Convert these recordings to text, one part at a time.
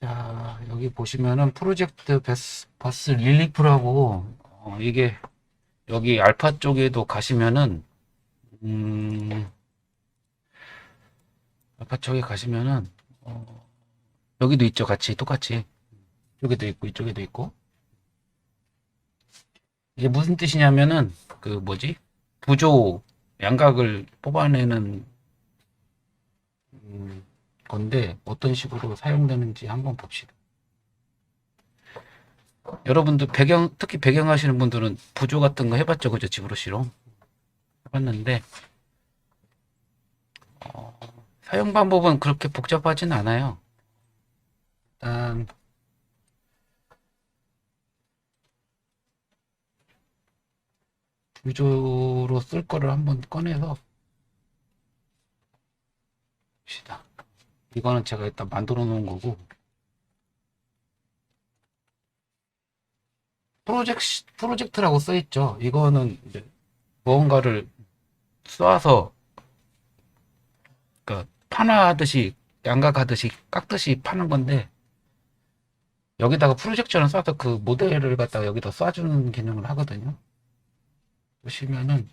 자, 여기 보시면은 프로젝트 버스 릴리프라고, 이게 여기 알파 쪽에도 가시면은, 음, 알파 쪽에 가시면은, 여기도 있죠. 같이, 똑같이. 이쪽에도 있고, 이쪽에도 있고. 이게 무슨 뜻이냐면은, 그 뭐지? 부조, 양각을 뽑아내는, 건데, 어떤 식으로 사용되는지 한번 봅시다. 여러분들 특히 배경 하시는 분들은 부조 같은 거 해봤죠? 그죠? 지브러시로. 해봤는데, 사용 방법은 그렇게 복잡하진 않아요. 일단, 부조로 쓸 거를 한번 꺼내서 봅시다. 이거는 제가 일단 만들어 놓은 거고, 프로젝트라고 써 있죠. 이거는 이제 무언가를 쏴서, 그러니까 판화하듯이, 양각하듯이, 깎듯이 파는 건데, 여기다가 프로젝션을 쏴서 그 모델을 갖다가 여기다 쏴주는 기능을 하거든요. 보시면은,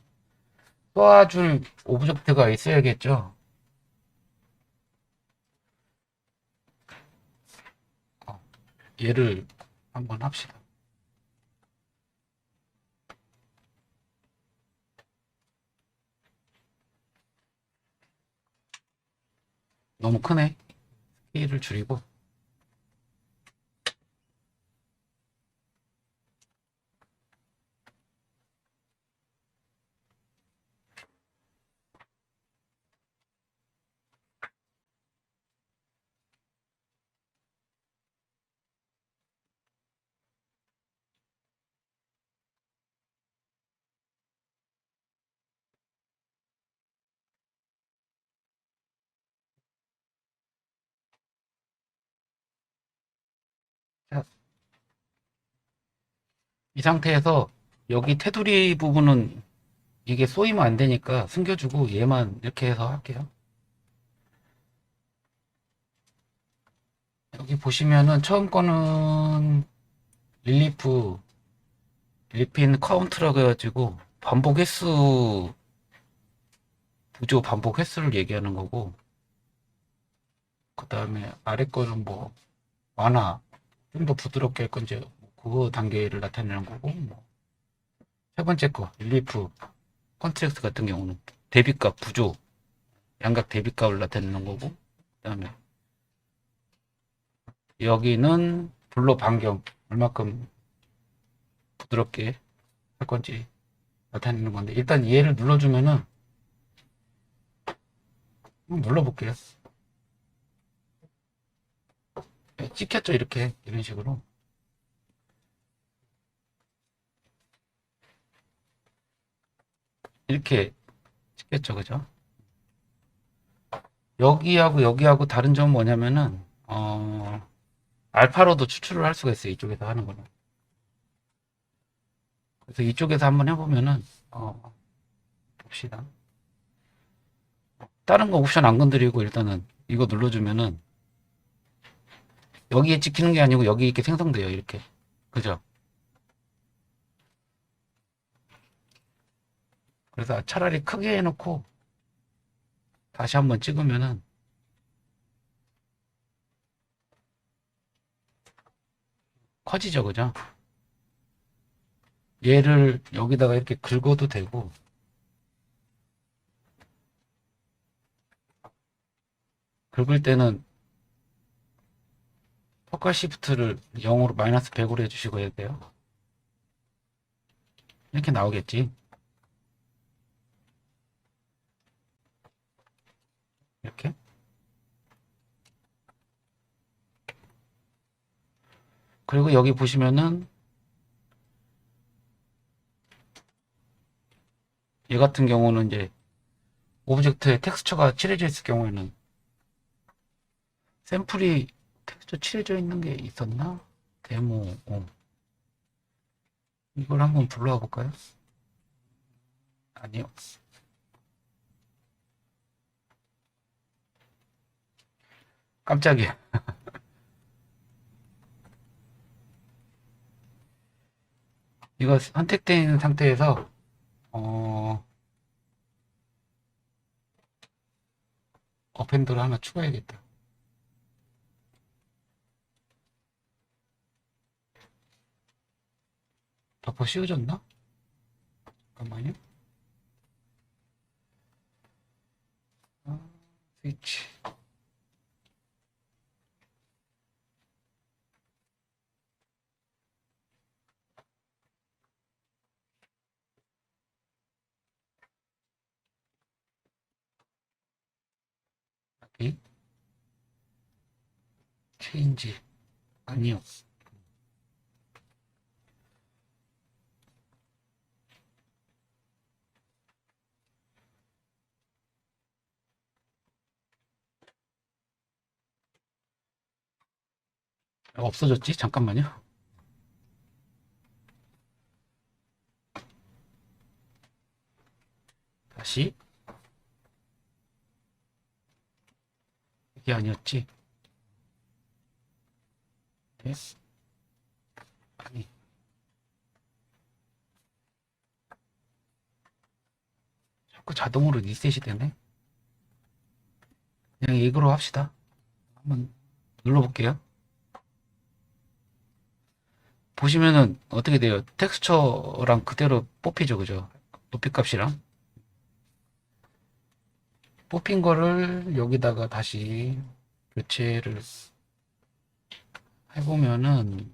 쏴줄 오브젝트가 있어야겠죠. 얘를 한번 합시다. 너무 크네. 스케일을 줄이고. 자, 이 상태에서 여기 테두리 부분은 이게 쏘이면 안 되니까 숨겨주고 얘만 이렇게 해서 할게요. 여기 보시면은 처음 거는 릴리프, 릴핀 카운트라고 해가지고 반복 횟수, 부조 반복 횟수를 얘기하는 거고, 그 다음에 아래 거는 뭐 완화, 좀 더 부드럽게 할 건지 그거 단계를 나타내는 거고, 뭐. 세 번째 거 릴리프, 컨트랙트 같은 경우는 대비값, 부조, 양각 대비값을 나타내는 거고, 그 다음에 여기는 블로 반경, 얼마큼 부드럽게 할 건지 나타내는 건데, 일단 얘를 눌러주면은, 한번 눌러볼게요. 찍혔죠? 이렇게, 이런 식으로. 이렇게 찍혔죠? 그죠? 여기하고 여기하고 다른 점은 뭐냐면은, 알파로도 추출을 할 수가 있어요. 이쪽에서 하는 거는. 그래서 이쪽에서 한번 해보면은, 봅시다. 다른 거 옵션 안 건드리고 일단은 이거 눌러주면은, 여기에 찍히는 게 아니고 여기 이렇게 생성돼요. 이렇게. 그죠? 그래서 차라리 크게 해놓고 다시 한번 찍으면은 커지죠. 그죠? 얘를 여기다가 이렇게 긁어도 되고, 긁을 때는 포컬 시프트를 0으로 마이너스 100으로 해주시고 해야 돼요. 이렇게 나오겠지. 이렇게. 그리고 여기 보시면은 얘 같은 경우는 이제 오브젝트에 텍스처가 칠해져 있을 경우에는 샘플이 텍스처 칠해져 있는 게 있었나? 데모. 이걸 한번 불러와 볼까요? 아니요. 깜짝이야. 이거 선택된 상태에서 어, 어펜더를 하나 추가해야겠다. 버퍼 씌워졌나? 잠깐만요. 스위치. 여기. 체인지. 아니요. 없어졌지? 잠깐만요. 다시. 이게 아니었지? 네. 아니. 자꾸 자동으로 리셋이 되네. 그냥 이거로 합시다. 한번 눌러볼게요. 보시면은 어떻게 돼요? 텍스처랑 그대로 뽑히죠, 그죠? 높이 값이랑. 뽑힌 거를 여기다가 다시 교체를 해보면은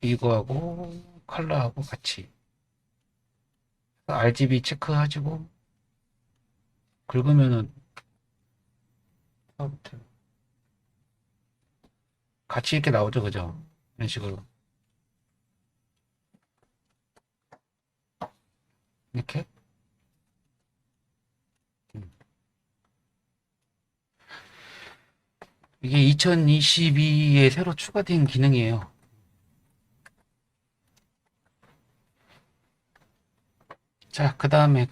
이거하고 컬러하고 같이 RGB 체크하시고 긁으면은 같이 이렇게 나오죠, 그죠? 이런 식으로 이렇게. 이게 2022에 새로 추가된 기능이에요. 자, 그 다음에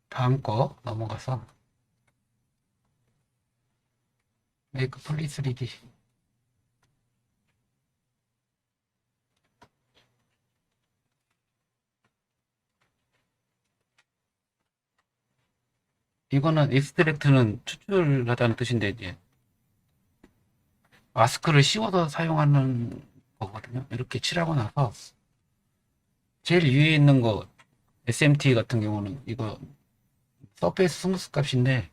다음 거 넘어가서 메이크 폴리 3D. 이거는 익스트랙트는 추출하다는 뜻인데 이제 마스크를 씌워서 사용하는 거거든요. 이렇게 칠하고 나서 제일 위에 있는 거 SMT 같은 경우는 이거 서페이스 스무스 값인데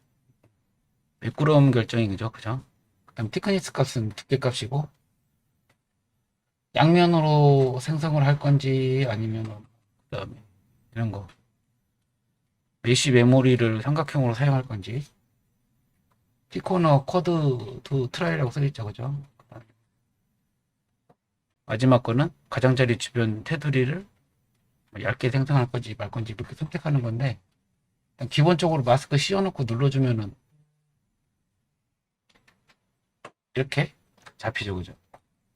매끄러움 결정이죠, 그죠? 그다음 티크니스 값은 두께 값이고 양면으로 생성을 할 건지 아니면 그다음에 이런 거 메쉬 메모리를 삼각형으로 사용할 건지 티코너 쿼드 투 트라이라고 써있죠, 그죠? 마지막 거는 가장자리 주변 테두리를 얇게 생성할 건지 말 건지 이렇게 선택하는 건데 일단 기본적으로 마스크 씌워놓고 눌러주면은 이렇게 잡히죠, 그죠?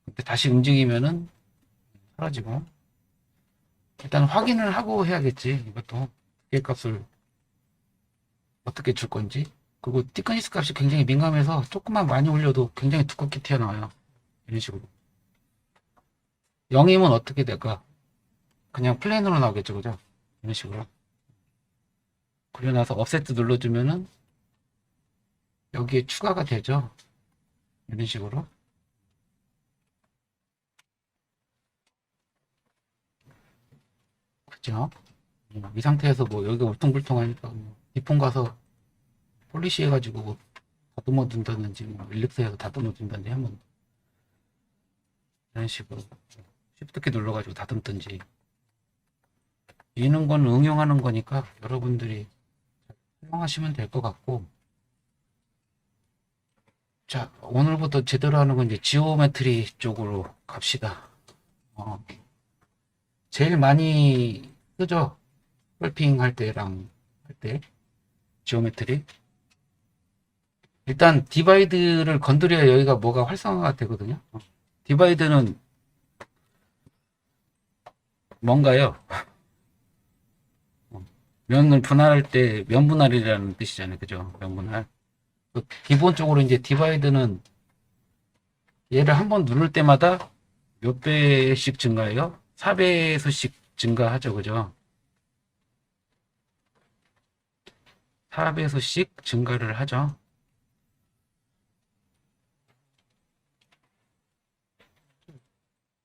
근데 다시 움직이면은 사라지고 일단 확인을 하고 해야겠지. 이것도 두께 값을 어떻게 줄 건지. 그리고 티크니스 값이 굉장히 민감해서 조금만 많이 올려도 굉장히 두껍게 튀어나와요. 이런 식으로. 0이면 어떻게 될까? 그냥 플레인으로 나오겠죠, 그죠? 이런 식으로. 그리고 나서 offset 눌러주면은 여기에 추가가 되죠. 이런 식으로. 그죠? 이 상태에서 뭐 여기가 울퉁불퉁하니까 뭐 디폰 가서 폴리시 해가지고 뭐 다듬어 둔다든지 뭐 일렉스에서 다듬어 둔다든지 하면 이런 식으로 쉬프트키 눌러가지고 다듬든지 이런 건 응용하는 거니까 여러분들이 사용하시면 될 것 같고 자 오늘부터 제대로 하는 건 이제 지오메트리 쪽으로 갑시다. 어, 제일 많이 쓰죠. 펄핑 할 때랑 할 때 지오메트리 일단 디바이드를 건드려야 여기가 뭐가 활성화가 되거든요. 디바이드는 뭔가요? 면을 분할할 때 면분할이라는 뜻이잖아요. 그죠? 면분할. 기본적으로 이제 디바이드는 얘를 한번 누를 때마다 몇 배씩 증가해요? 4배수씩 증가하죠. 그죠? 4배수씩 증가를 하죠.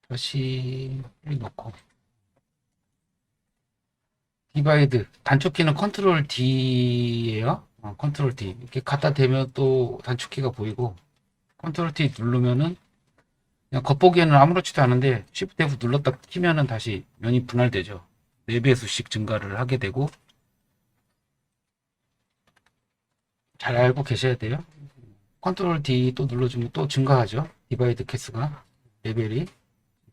다시 놓고 디바이드 단축키는 컨트롤 D예요. 컨트롤 D 이렇게 갖다 대면 또 단축키가 보이고 컨트롤 D 누르면은 그냥 겉보기에는 아무렇지도 않은데 Shift F 눌렀다 키면은 다시 면이 분할되죠. 4배수씩 증가를 하게 되고 잘 알고 계셔야 돼요. 컨트롤 D 또 눌러주면 또 증가하죠. 디바이드 캐스가 레벨이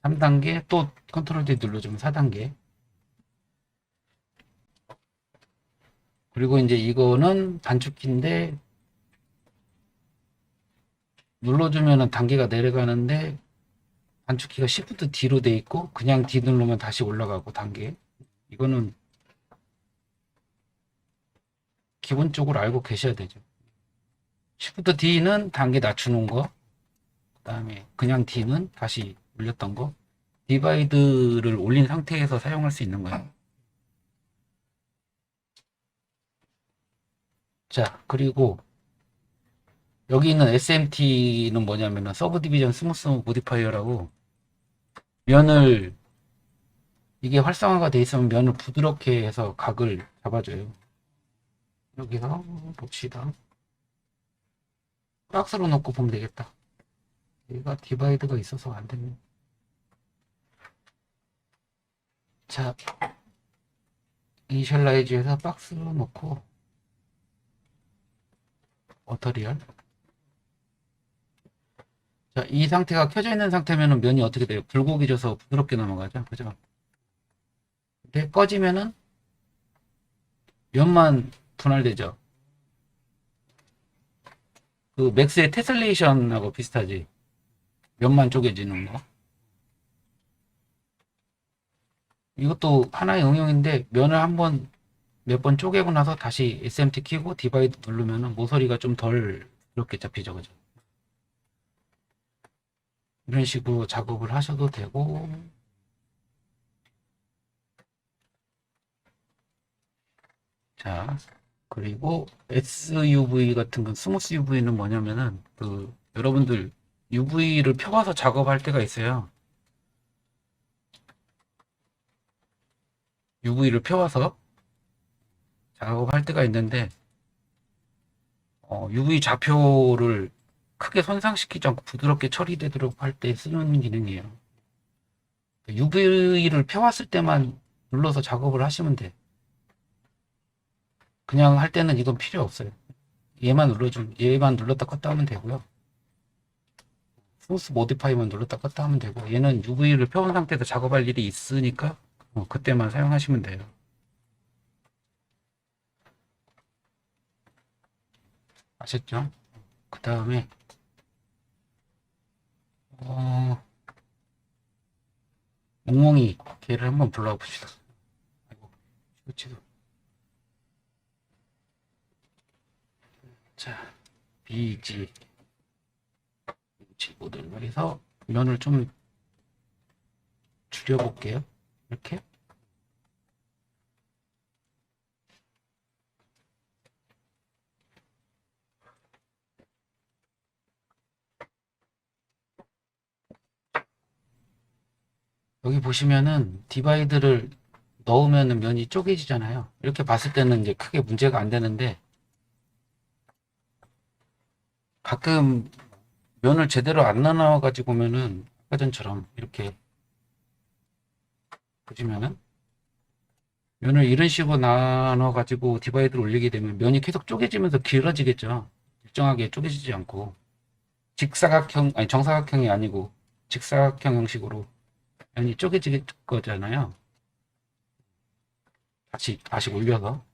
3단계 또 컨트롤 D 눌러주면 4단계 그리고 이제 이거는 단축키인데 눌러주면은 단계가 내려가는데 단축키가 Shift D로 돼 있고 그냥 D 누르면 다시 올라가고 단계 이거는 기본적으로 알고 계셔야 되죠. Shift D는 단계 낮추는 거, 그 다음에 그냥 D는 다시 올렸던 거, 디바이드를 올린 상태에서 사용할 수 있는 거예요. 자, 그리고 여기 있는 SMT는 뭐냐면은 서브 디비전 스무스 모디파이어라고 면을 이게 활성화가 돼 있으면 면을 부드럽게 해서 각을 잡아줘요. 여기서 봅시다. 박스로 넣고 보면 되겠다. 얘가 디바이드가 있어서 안 되네. 자, 이니셜라이즈해서 박스로 넣고 어터리얼. 자, 이 상태가 켜져 있는 상태면은 면이 어떻게 돼요? 굴곡이 져서 부드럽게 넘어가죠. 그죠? 근데 꺼지면은 면만 분할되죠. 그 맥스의 테슬레이션하고 비슷하지. 면만 쪼개지는 거. 이것도 하나의 응용인데 면을 한번 몇 번 쪼개고 나서 다시 SMT 키고 디바이드 누르면은 모서리가 좀 덜 이렇게 잡히죠. 그죠? 이런 식으로 작업을 하셔도 되고 자 그리고 SUV 같은 건 스무스 UV는 뭐냐면은 그 여러분들 UV를 펴봐서 작업할 때가 있어요. UV를 펴와서 작업할 때가 있는데 UV 좌표를 크게 손상시키지 않고 부드럽게 처리되도록 할 때 쓰는 기능이에요. UV를 펴왔을 때만 눌러서 작업을 하시면 돼. 그냥 할 때는 이건 필요 없어요. 얘만 눌렀다 껐다 하면 되고요. 스무스 모디파이만 눌렀다 껐다 하면 되고 얘는 UV를 펴온 상태에서 작업할 일이 있으니까 그때만 사용하시면 돼요. 아셨죠? 그 다음에 몽몽이 걔를 한번 불러와 봅시다. 아이고, 치도 자, BG 모델로 해서 면을 좀 줄여볼게요. 이렇게. 여기 보시면은 디바이드를 넣으면 면이 쪼개지잖아요. 이렇게 봤을 때는 이제 크게 문제가 안 되는데 가끔 면을 제대로 안 나눠 가지고 오면은 아까 전처럼 이렇게 보시면은 면을 이런 식으로 나눠 가지고 디바이드를 올리게 되면 면이 계속 쪼개지면서 길어지겠죠. 일정하게 쪼개지지 않고 직사각형 아니 정사각형이 아니고 직사각형 형식으로 면이 쪼개질 거잖아요. 다시 올려서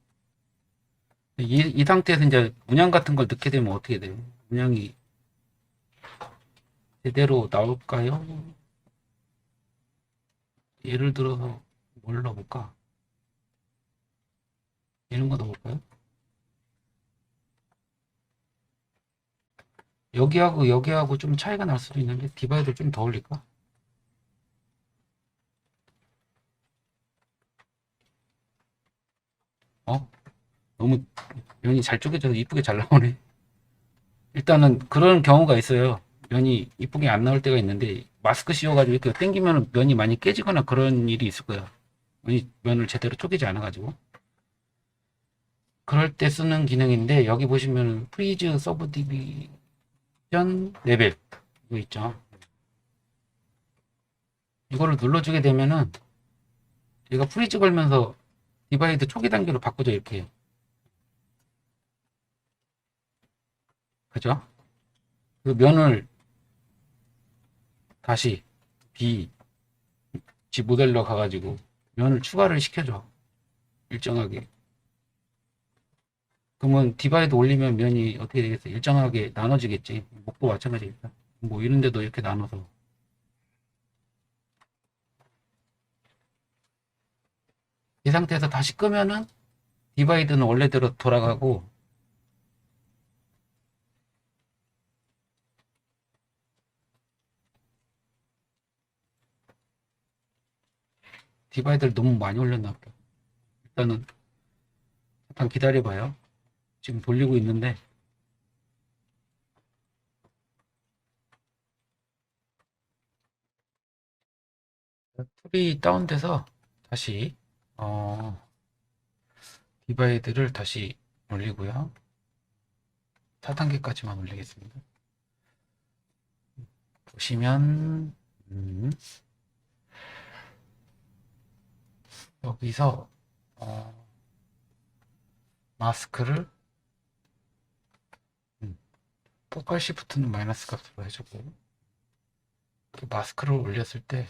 이 상태에서 이제 문양 같은 걸 넣게 되면 어떻게 돼요? 문양이 제대로 나올까요? 예를 들어서 뭘 넣어볼까? 이런 거 넣어볼까요? 여기하고 여기하고 좀 차이가 날 수도 있는데 디바이드 좀 더 올릴까? 어? 너무 면이 잘 쪼개져서 이쁘게 잘 나오네. 일단은 그런 경우가 있어요. 면이 이쁘게 안 나올 때가 있는데 마스크 씌워가지고 이렇게 당기면 면이 많이 깨지거나 그런 일이 있을 거야. 면을 제대로 쪼개지 않아가지고. 그럴 때 쓰는 기능인데 여기 보시면 프리즈 서브 디비전 레벨 이거 있죠. 이거를 눌러주게 되면은 얘가 프리즈 걸면서 디바이드 초기 단계로 바꾸죠 이렇게. 그죠? 그 면을 다시 B G 모델로 가가지고 면을 추가를 시켜줘 일정하게. 그러면 디바이드 올리면 면이 어떻게 되겠어? 일정하게 나눠지겠지. 목도 마찬가지겠다. 뭐 이런 데도 이렇게 나눠서. 이 상태에서 다시 끄면은 디바이드는 원래대로 돌아가고 디바이드를 너무 많이 올렸나 보다. 일단은 잠깐 기다려봐요. 지금 돌리고 있는데 툴이 다운돼서 다시 어, 디바이드를 다시 올리고요. 4단계까지만 올리겠습니다. 보시면 여기서 마스크를 포컬 시프트는 마이너스 값으로 해주고 마스크를 올렸을 때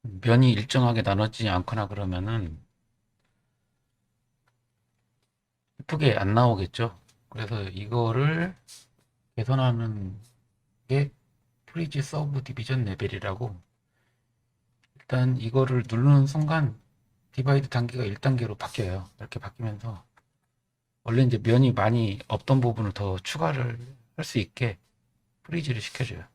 면이 일정하게 나눠지지 않거나 그러면은 예쁘게 안 나오겠죠. 그래서 이거를 개선하는 게 프리즈 서브 디비전 레벨이라고. 일단 이거를 누르는 순간 디바이드 단계가 1단계로 바뀌어요. 이렇게 바뀌면서 원래 이제 면이 많이 없던 부분을 더 추가를 할 수 있게 프리즈를 시켜줘요.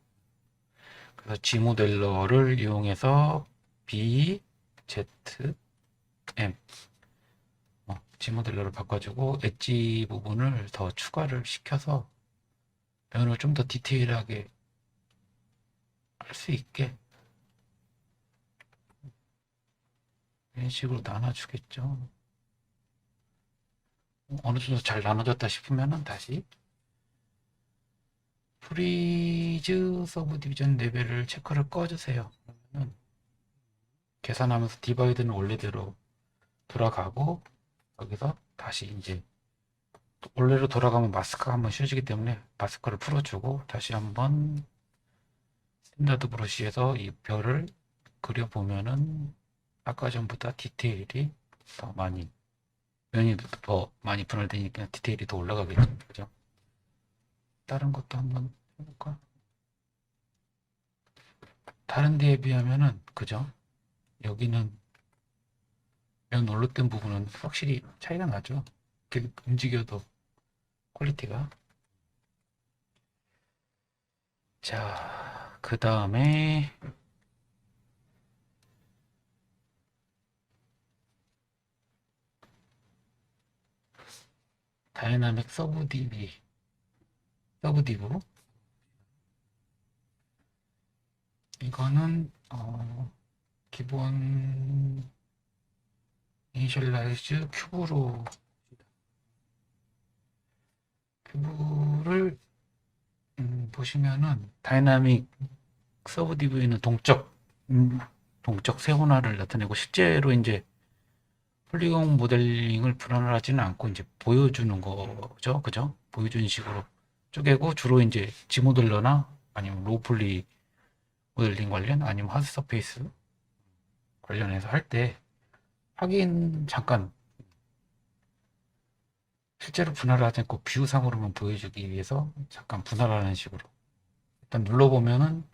그래서 G 모델러를 이용해서 B, Z, M G 모델러를 바꿔주고 엣지 부분을 더 추가를 시켜서 면을 좀 더 디테일하게 할 수 있게 이런 식으로 나눠주겠죠. 어느 정도 잘 나눠졌다 싶으면은 다시 프리즈 서브 디비전 레벨을 체크를 꺼주세요. 그러면은 계산하면서 디바이드는 원래대로 돌아가고 여기서 다시 이제 원래로 돌아가면 마스크가 한번 씌워지기 때문에 마스크를 풀어주고 다시 한번 스탠다드 브러쉬에서 이 별을 그려보면은 아까 전보다 디테일이 더 많이 면이 더 많이 분할되니까 디테일이 더 올라가겠죠. 그죠? 다른 것도 한번 해볼까? 다른 데에 비하면은 그죠? 여기는 면 올렸던 부분은 확실히 차이가 나죠. 이렇게 움직여도 퀄리티가. 자, 그 다음에 다이나믹 서브 디브 이거는 기본 이니셜라이즈 큐브를 보시면은 다이나믹 서브 디브에는 동적 세분화를 나타내고 실제로 이제 폴리곤 모델링을 불안하지는 않고 이제 보여주는 거죠. 그죠? 보여주는 식으로 쪼개고 주로 이제 지모델러나 아니면 로폴리 모델링 관련 아니면 하드 서페이스 관련해서 할 때 확인 잠깐 실제로 분할을 하지 않고 뷰상으로만 보여주기 위해서 잠깐 분할하는 식으로 일단 눌러보면은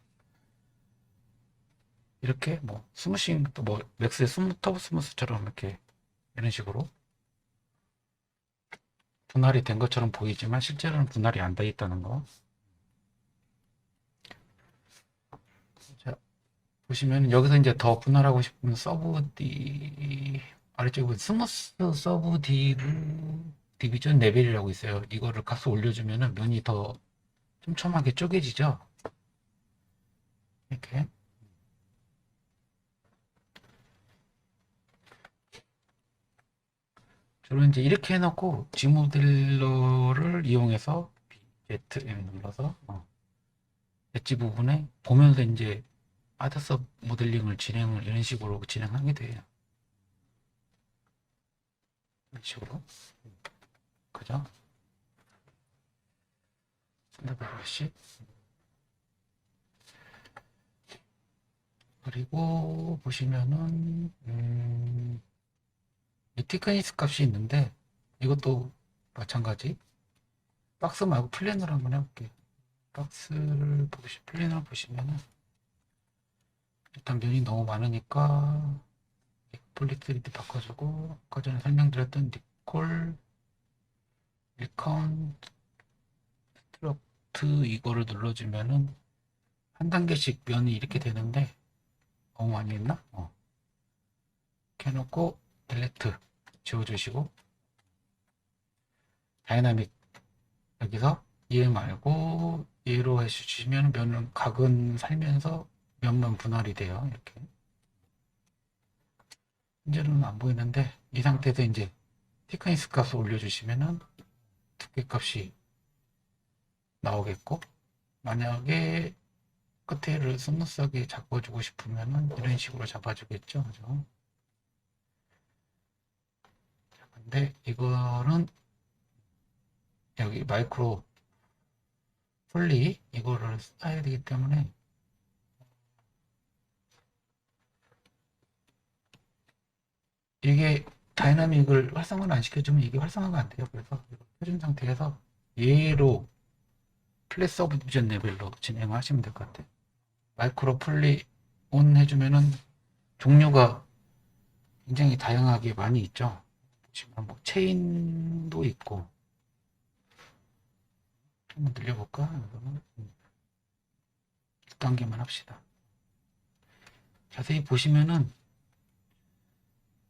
이렇게 뭐 스무싱 또 뭐 맥스의 터보 스무스처럼 이렇게 이런 식으로 분할이 된 것처럼 보이지만 실제로는 분할이 안 돼 있다는 거. 자, 보시면 여기서 이제 더 분할하고 싶으면 서브 D 아래쪽에 스무스 서브 디비전 레벨이라고 있어요. 이거를 값을 올려주면은 면이 더 촘촘하게 쪼개지죠. 이렇게. 주로 이제 이렇게 해놓고 G모델러를 이용해서 ZM 눌러서 엣지 부분에 보면서 이제 아드섭 모델링을 이런 식으로 진행하게 돼요. 이런 식으로. 그죠? 썬더버시. 그리고 보시면은 이 티크니스 값이 있는데 이것도 마찬가지. 박스 말고 플랜으로 한번 해볼게요. 플랜을 보시면은 일단 면이 너무 많으니까 폴리 3D 바꿔주고 아까 전에 설명드렸던 니콜 리카운트 스트럭트 이거를 눌러주면은 한 단계씩 면이 이렇게 되는데 너무 많이 했나? 이렇게 해놓고 딜레트 지워주시고 다이나믹 여기서 얘 말고 얘로 해주시면 면은 각은 살면서 면만 분할이 돼요. 이렇게 현재로는 안 보이는데 이 상태에서 이제 티크니스 값을 올려주시면은 두께 값이 나오겠고 만약에 끝에를 스무스하게 잡아주고 싶으면은 이런 식으로 잡아주겠죠. 그죠? 근데 이거는 여기 마이크로 폴리 이거를 써야 되기 때문에 이게 다이나믹을 활성화를 안 시켜주면 이게 활성화가 안 돼요. 그래서 켜준 상태에서 얘로 플랫 서브 디비전 레벨로 진행하시면 될 것 같아요. 마이크로 폴리 온 해주면은 종류가 굉장히 다양하게 많이 있죠. 보시면 뭐 체인도 있고 한번 늘려볼까? 이거는 1단계만 합시다. 자세히 보시면은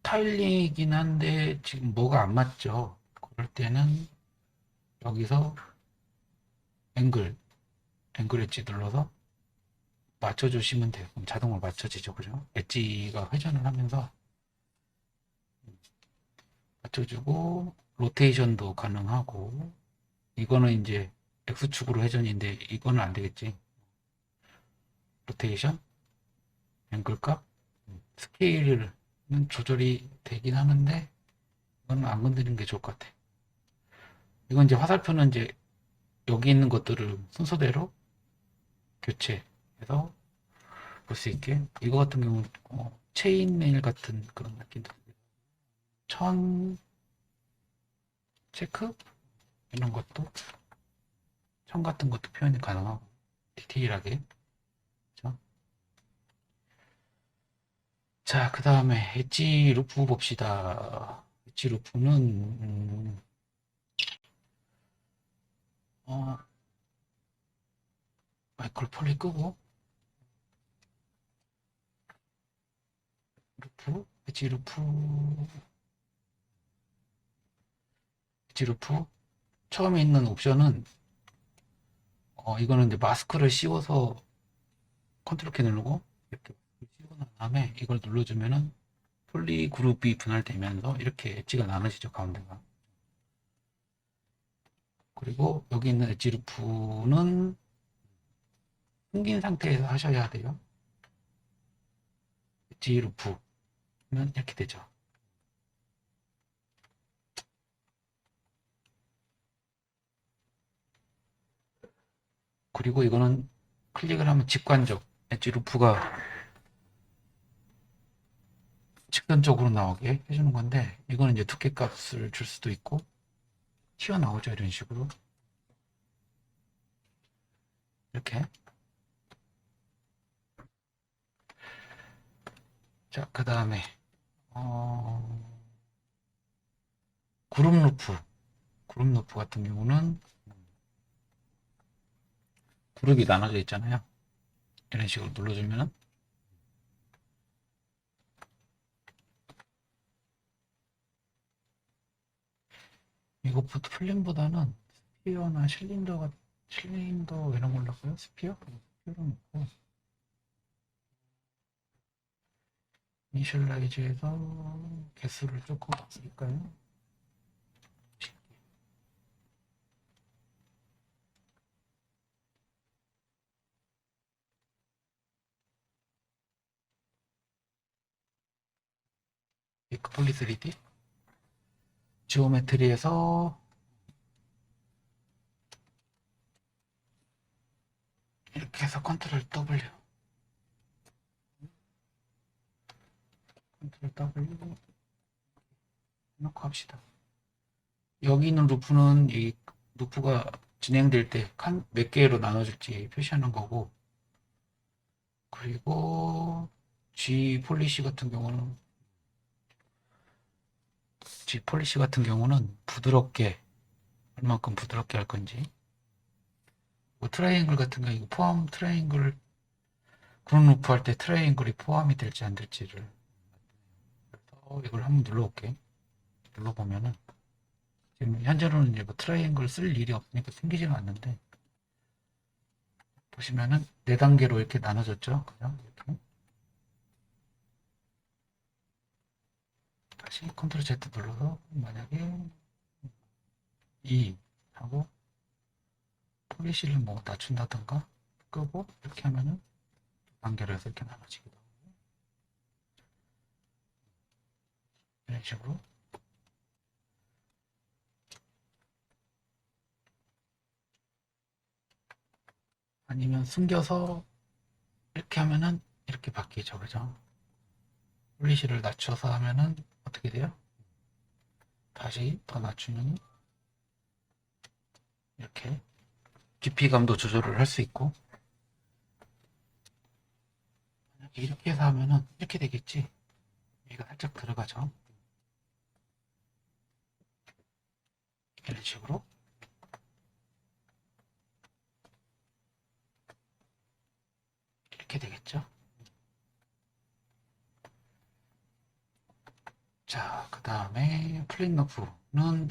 타일링이긴 한데 지금 뭐가 안 맞죠. 그럴 때는 여기서 앵글 엣지 눌러서 맞춰주시면 돼요. 그럼 자동으로 맞춰지죠. 그죠? 엣지가 회전을 하면서 맞춰주고 로테이션도 가능하고 이거는 이제 X축으로 회전인데 이거는 안 되겠지. 로테이션 앵글값 스케일은 조절이 되긴 하는데 이거는 안 건드리는 게 좋을 것 같아. 이건 이제 화살표는 이제 여기 있는 것들을 순서대로 교체해서 볼 수 있게 이거 같은 경우는 체인메일 같은 그런 느낌도 천 체크 이런 것도 천 같은 것도 표현이 가능하고 디테일하게. 그렇죠? 자, 그 다음에 엣지 루프 봅시다. 엣지 루프는 마이크로 폴리 끄고 엣지 루프 처음에 있는 옵션은 이거는 이제 마스크를 씌워서 컨트롤 키 누르고 이렇게 씌워 난 다음에 이걸 눌러주면은 폴리 그룹이 분할되면서 이렇게 엣지가 나눠지죠, 가운데가. 그리고 여기 있는 엣지 루프는 숨긴 상태에서 하셔야 돼요. 엣지 루프는 이렇게 되죠. 그리고 이거는 클릭을 하면 직관적 엣지 루프가 직선적으로 나오게 해주는 건데 이거는 이제 두께 값을 줄 수도 있고 튀어나오죠, 이런 식으로. 이렇게 자, 그 다음에 그룹 루프 같은 경우는 그룹이 나눠져 있잖아요. 이런 식으로 눌러주면은 이거 플랜보다는 스피어나 실린더 이런 걸로 할까요? 스피어로 놓고 이니셜라이즈해서 개수를 조금 바꿀까요? 에크폴리 3D 지오메트리에서 이렇게 해서 컨트롤 W 해놓고 합시다. 여기 있는 루프는 이 루프가 진행될 때 몇 개로 나눠질지 표시하는 거고, 그리고 G 폴리시 같은 경우는 부드럽게 얼만큼 부드럽게 할 건지, 뭐 트라이앵글 같은 경우 포함 트라이앵글 그룹 루프 할 때 트라이앵글이 포함이 될지 안 될지를, 그래서 이걸 한번 눌러볼게. 눌러보면은 지금 현재로는 이제 뭐 트라이앵글 쓸 일이 없으니까 생기지가 않는데, 보시면은 4단계로 이렇게 나눠졌죠. 그냥 이렇게 다시 컨트롤 Z 눌러서 만약에 2 하고 폴리시를 뭐 낮춘다던가 끄고 이렇게 하면은 단계로 해서 이렇게 나눠지기도 하고, 이런 식으로. 아니면 숨겨서 이렇게 하면은 이렇게 바뀌죠. 그죠? 폴리시를 낮춰서 하면은 어떻게 돼요? 다시 더 낮추면 이렇게 깊이감도 조절을 할 수 있고, 이렇게 해서 하면은 이렇게 되겠지. 얘가 살짝 들어가죠. 이런 식으로. 이렇게 되겠죠. 자, 그 다음에 플랫너프는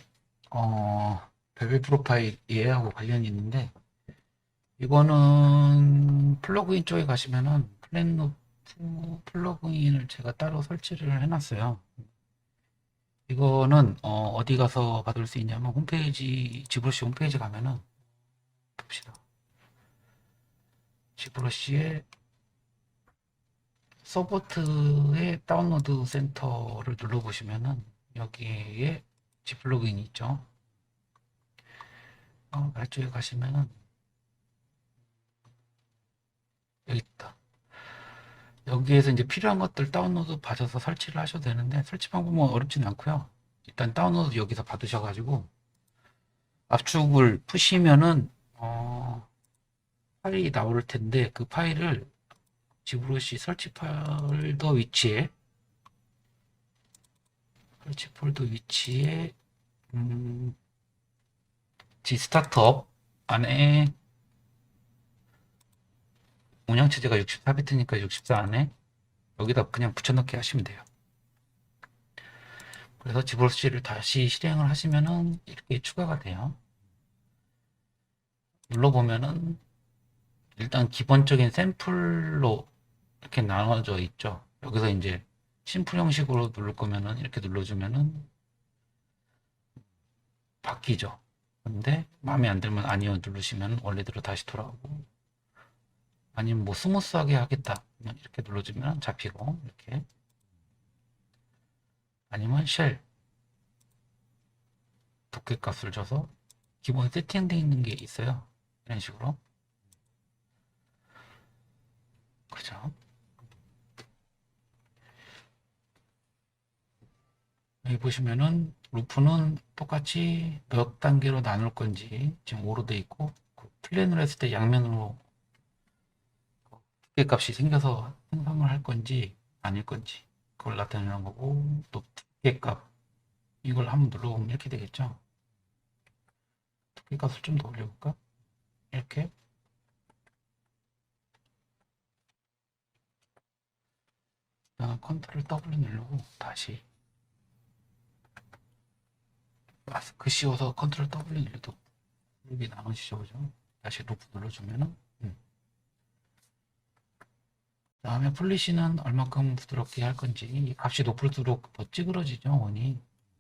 베베 프로파일 얘하고 관련이 있는데, 이거는 플러그인 쪽에 가시면은 플랫너프 플러그인을 제가 따로 설치를 해놨어요. 이거는 어디 가서 받을 수 있냐면 홈페이지, 지브러시 홈페이지 가면은 봅시다. 지브러시의 서포트의 다운로드 센터를 눌러보시면은 여기에 지플러그인이 있죠. 아래쪽에 가시면은 여기 있다. 여기에서 이제 필요한 것들 다운로드 받아서 설치를 하셔도 되는데, 설치 방법은 어렵지는 않고요. 일단 다운로드 여기서 받으셔가지고 압축을 푸시면은 파일이 나올 텐데, 그 파일을 지브러시 설치 폴더 위치에 G 스타트업 안에 운영체제가 64비트니까 64 안에 여기다 그냥 붙여넣기 하시면 돼요. 그래서 지브러시를 다시 실행을 하시면은 이렇게 추가가 돼요. 눌러보면은 일단 기본적인 샘플로 이렇게 나눠져 있죠. 여기서 이제 심플 형식으로 누를 거면은 이렇게 눌러주면은 바뀌죠. 근데 마음에 안 들면 아니요 누르시면 원래대로 다시 돌아오고, 아니면 뭐 스무스하게 하겠다 그냥 이렇게 눌러주면 잡히고, 이렇게. 아니면 쉘 독해값을 줘서 기본 세팅되어 있는 게 있어요. 이런 식으로. 그죠? 여기 보시면은 루프는 똑같이 몇 단계로 나눌 건지 지금 5로 돼 있고, 그 플랜을 했을 때 양면으로 두께값이 생겨서 생성을 할 건지 아닐 건지 그걸 나타내는 거고, 또 두께값 이걸 한번 눌러보면 이렇게 되겠죠. 두께값을 좀 더 올려볼까? 이렇게. 그다음 컨트롤 W 누르고 다시 마스크 씌워서 컨트롤 W 눌러도 이게 나눠지죠, 그죠? 다시 루프 눌러주면은 다음에 폴리시는 얼만큼 부드럽게 할 건지, 이 값이 높을수록 더 찌그러지죠, 원이.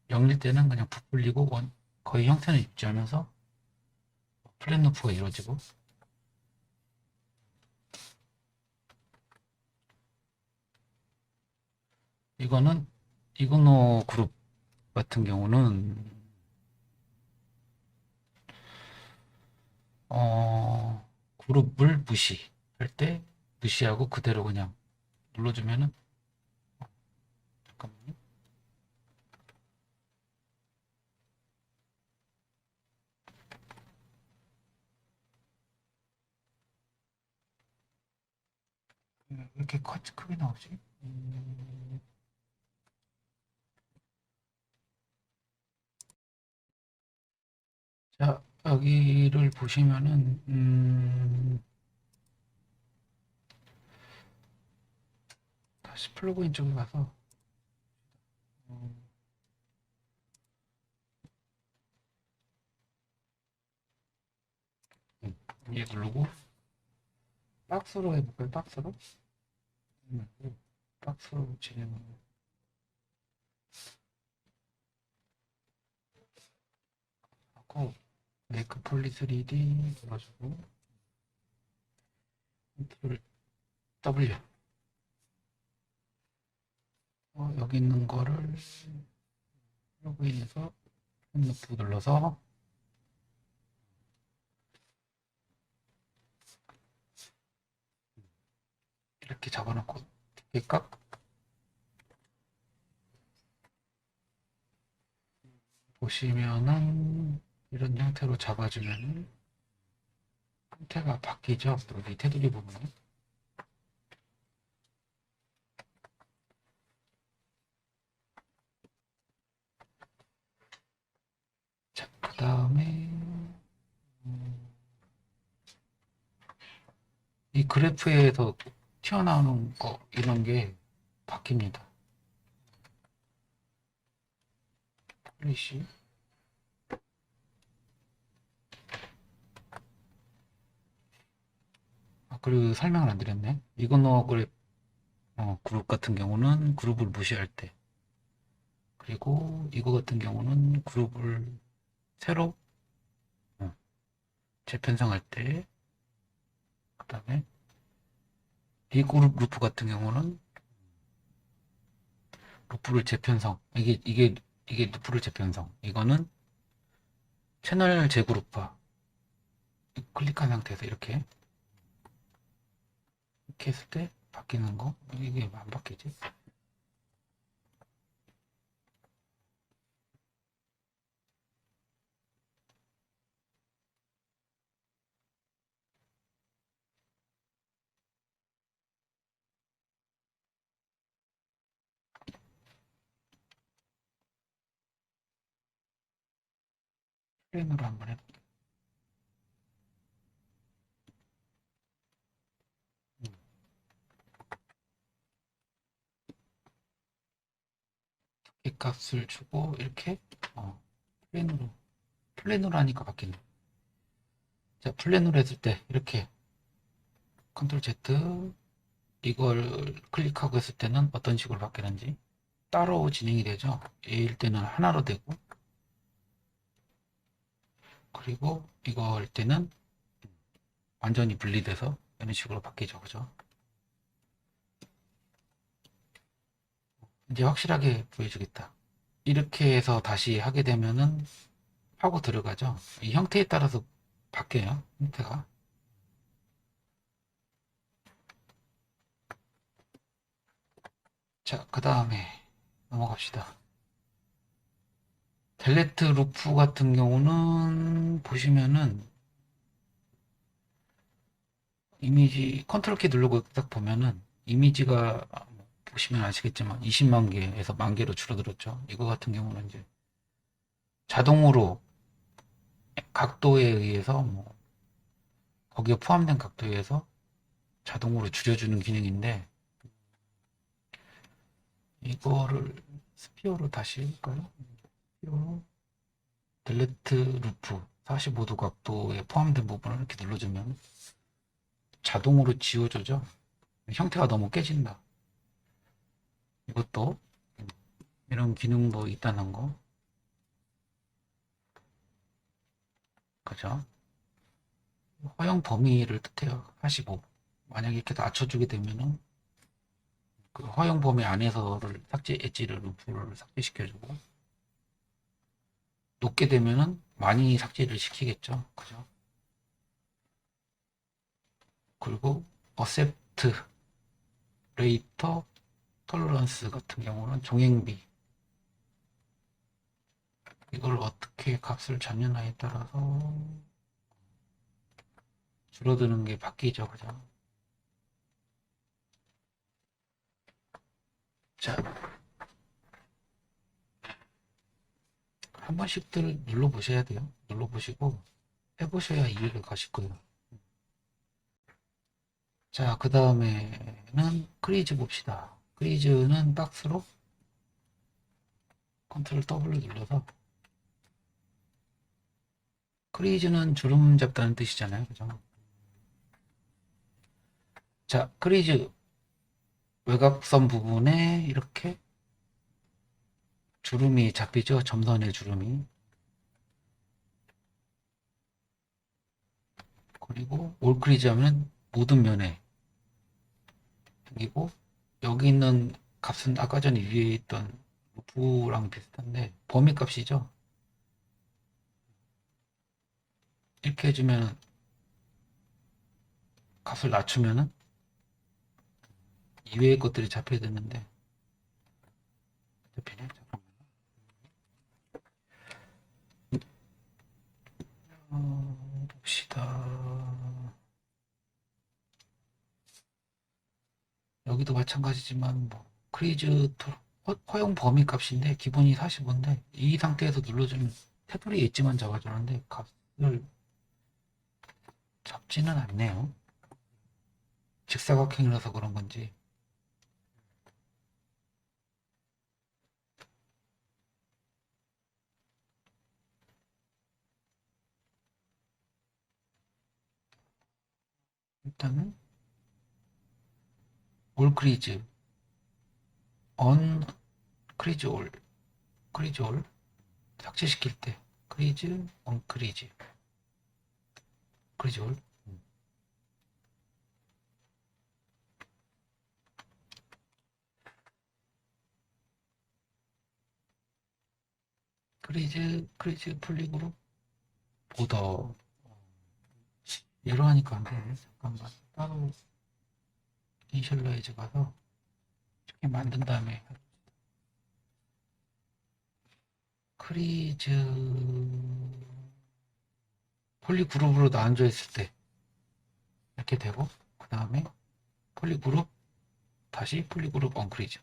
0일 때는 그냥 부풀리고 거의 형태는 유지하면서 플랫 루프가 이루어지고. 이거는 이그노 그룹 같은 경우는 그룹을 무시할 때 무시하고 그대로 그냥 눌러주면은, 잠깐만요. 왜 이렇게 크게 나오지? 자, 여기를 보시면은 다시 플러그인 쪽에 가서 얘 누르고 박스로 해볼까요? 박스로? 박스로 진행을 하고 메이크 폴리 3D 눌러주고 컨트롤 W. 여기 있는 거를 플러그인에서 핸드폰 눌러서 이렇게 잡아놓고 두께값 보시면은 이런 형태로 잡아주면 형태가 바뀌죠. 여기 테두리 부분은. 자, 그 다음에 이 그래프에서 튀어나오는 거 이런 게 바뀝니다. 폴리시. 그리고 설명을 안 드렸네. 이거노 그룹 같은 경우는 그룹을 무시할 때, 그리고 이거 같은 경우는 그룹을 새로 재편성할 때, 그 다음에 이 그룹 루프 같은 경우는 루프를 재편성. 이게 루프를 재편성. 이거는 채널 재그룹화. 클릭한 상태에서 이렇게 했을 때 바뀌는 거. 이게 안 바뀌지? 플레인으로 한번 해볼게. 이 값을 주고 이렇게 플랜으로 하니까 바뀌네. 자, 플랜으로 했을 때 이렇게 컨트롤 Z 이걸 클릭하고 했을 때는 어떤 식으로 바뀌는지 따로 진행이 되죠. A일 때는 하나로 되고, 그리고 이거 할 때는 완전히 분리돼서 이런 식으로 바뀌죠. 그죠? 이제 확실하게 보여주겠다. 이렇게 해서 다시 하게 되면은 하고 들어가죠. 이 형태에 따라서 바뀌어요. 형태가. 자, 그 다음에 넘어갑시다. 델레트 루프 같은 경우는 보시면은 이미지 컨트롤 키 누르고 딱 보면은 이미지가 보시면 아시겠지만 20만 개에서 만 개로 줄어들었죠. 이거 같은 경우는 이제 자동으로 각도에 의해서 뭐 거기에 포함된 각도에 의해서 자동으로 줄여주는 기능인데 이거를 스피어로 다시 해볼까요? 스피어로 딜레트 루프 45도 각도에 포함된 부분을 이렇게 눌러주면 자동으로 지워져죠. 형태가 너무 깨진다. 이것도 이런 기능도 있다는 거. 그죠? 허용 범위를 뜻해요. 45. 만약에 이렇게 낮춰주게 되면은 그 허용 범위 안에서를 삭제 엣지를 루프를 삭제시켜주고 높게 되면은 많이 삭제를 시키겠죠. 그죠? 그리고 어셉트 레이터 톨러런스 같은 경우는 종행비 이걸 어떻게 값을 잡느냐에 따라서 줄어드는 게 바뀌죠. 그죠? 자, 한 번씩들 눌러보셔야 돼요. 눌러보시고 해보셔야 이해가 가실 거예요. 자, 그 다음에는 크리즈 봅시다. 크리즈는 박스로 컨트롤 W 눌러서 크리즈는 주름 잡다는 뜻이잖아요. 그죠? 자, 크리즈 외곽선 부분에 이렇게 주름이 잡히죠. 점선의 주름이. 그리고 올 크리즈 하면 모든 면에 그리고 여기 있는 값은 아까 전에 위에 있던 루프랑 비슷한데 범위 값이죠. 이렇게 해주면 값을 낮추면은 이외의 것들이 잡혀야 되는데 잡히네. 잠깐만. 봅시다. 여기도 마찬가지지만 뭐 크리즈 허용 범위 값인데 기본이 45인데 이 상태에서 눌러주면 테두리 엣지만 잡아주는데 값을 잡지는 않네요. 직사각형이라서 그런 건지. 일단은 올 크리즈 언 크리즈 올 크리즈 올 삭제시킬 때 크리즈 언 크리즈 크리즈 올 크리즈 풀릭으로 보더 얘로 하니까 안 되네. 잠깐만 따로 이니셜라이즈 가서 이렇게 만든 다음에 크리즈 폴리그룹으로 나눠져 있을 때 이렇게 되고 그 다음에 폴리그룹 다시 폴리그룹 언크리즈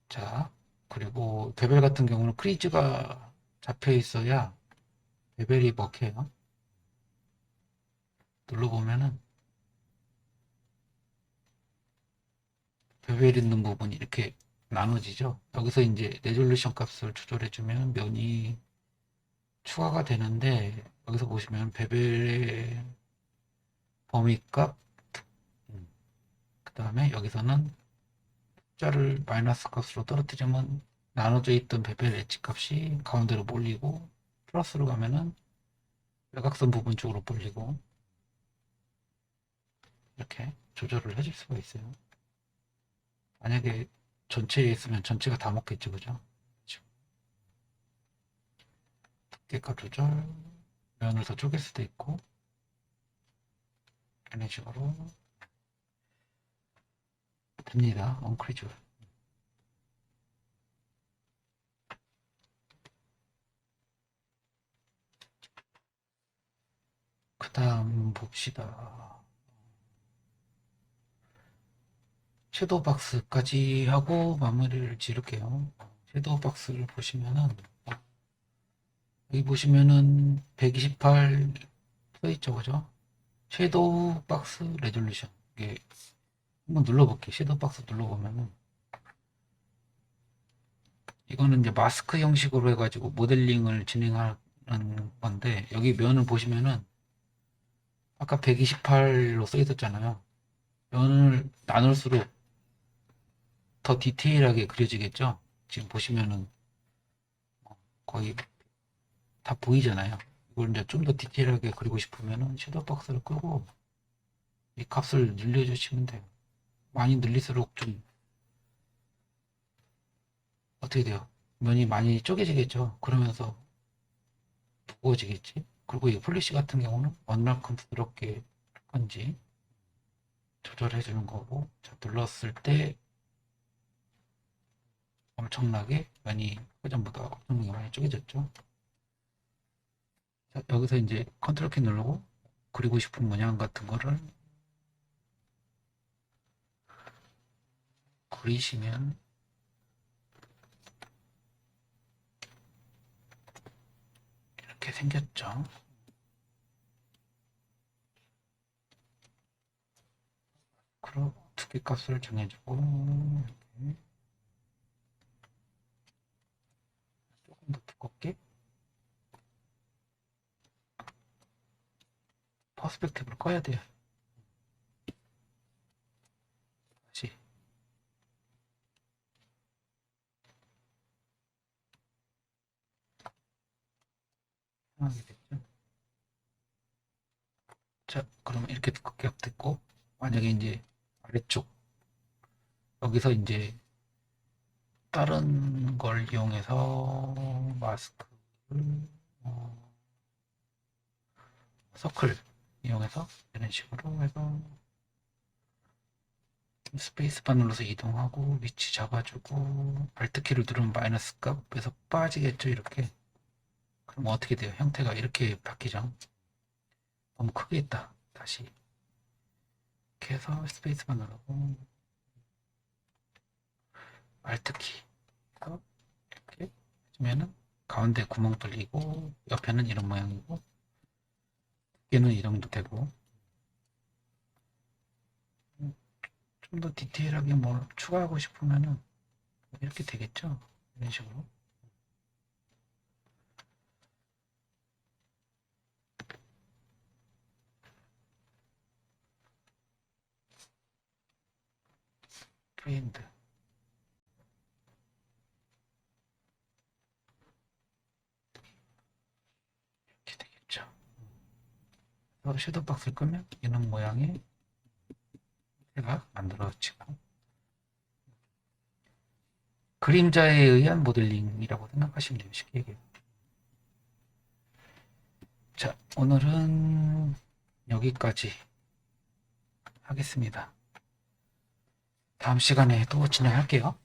자 그리고 베벨 같은 경우는 크리즈가 잡혀 있어야 베벨이 먹혀요. 눌러보면은 베벨 있는 부분이 이렇게 나눠지죠. 여기서 이제 레졸루션 값을 조절해주면 면이 추가가 되는데 여기서 보시면 베벨의 범위값 그 다음에 여기서는 숫자를 마이너스 값으로 떨어뜨리면 나눠져 있던 베벨 엣지 값이 가운데로 몰리고 플러스로 가면은 외곽선 부분 쪽으로 몰리고 이렇게 조절을 해줄 수가 있어요. 만약에 전체에 있으면 전체가 다 먹겠죠, 그죠? 두께값 조절, 면을 더 쪼갤 수도 있고 이런 식으로 됩니다. 엉크리즈. 그 다음 봅시다. 섀도우 박스까지 하고 마무리를 지을게요. 섀도우 박스를 보시면은 여기 보시면은 128 써있죠, 그죠? 섀도우 박스 레졸루션. 이게 한번 눌러볼게요. 섀도우 박스 눌러보면은 이거는 이제 마스크 형식으로 해가지고 모델링을 진행하는 건데 여기 면을 보시면은 아까 128로 써 있었잖아요. 면을 나눌수록 더 디테일하게 그려지겠죠? 지금 보시면은 거의 다 보이잖아요. 이걸 이제 좀 더 디테일하게 그리고 싶으면은 섀도우 박스를 끄고 이 값을 늘려주시면 돼요. 많이 늘릴수록 좀 어떻게 돼요? 면이 많이 쪼개지겠죠? 그러면서 무거워지겠지? 그리고 이 플래시 같은 경우는 얼만큼 부드럽게 할 건지 조절해 주는 거고, 자, 눌렀을 때 엄청나게 면이 그전보다 엄청나게 많이 쪼개졌죠? 자, 여기서 이제 컨트롤 키 누르고 그리고 싶은 모양 같은 거를 그리시면 이렇게 생겼죠. 그리고 두께 값을 정해주고 이렇게 조금 더 두껍게 퍼스펙티브를 꺼야 돼요. 다시 하게 됐죠. 자, 그러면 이렇게 두껍게 됐고, 만약에 이제 아래쪽 여기서 이제 다른 걸 이용해서 마스크를 서클 이용해서 이런 식으로 해서 스페이스바 눌러서 이동하고 위치 잡아주고 알트키를 누르면 마이너스 값에서 빠지겠죠. 이렇게. 그럼 어떻게 돼요? 형태가 이렇게 바뀌죠. 너무 크게 있다. 다시 이렇게 해서 스페이스바 누르고 알트키 이렇게 해주면은 가운데 구멍 뚫리고 옆에는 이런 모양이고 두께는 이 정도 되고 좀 더 디테일하게 뭘 추가하고 싶으면은 이렇게 되겠죠. 이런 식으로. 프레임드 이렇게 되겠죠. 섀도우 박스를 끄면 이런 모양의 형태가 만들어지고 그림자에 의한 모델링이라고 생각하시면 돼요. 쉽게 얘기해요. 자, 오늘은 여기까지 하겠습니다. 다음 시간에 또 진행할게요.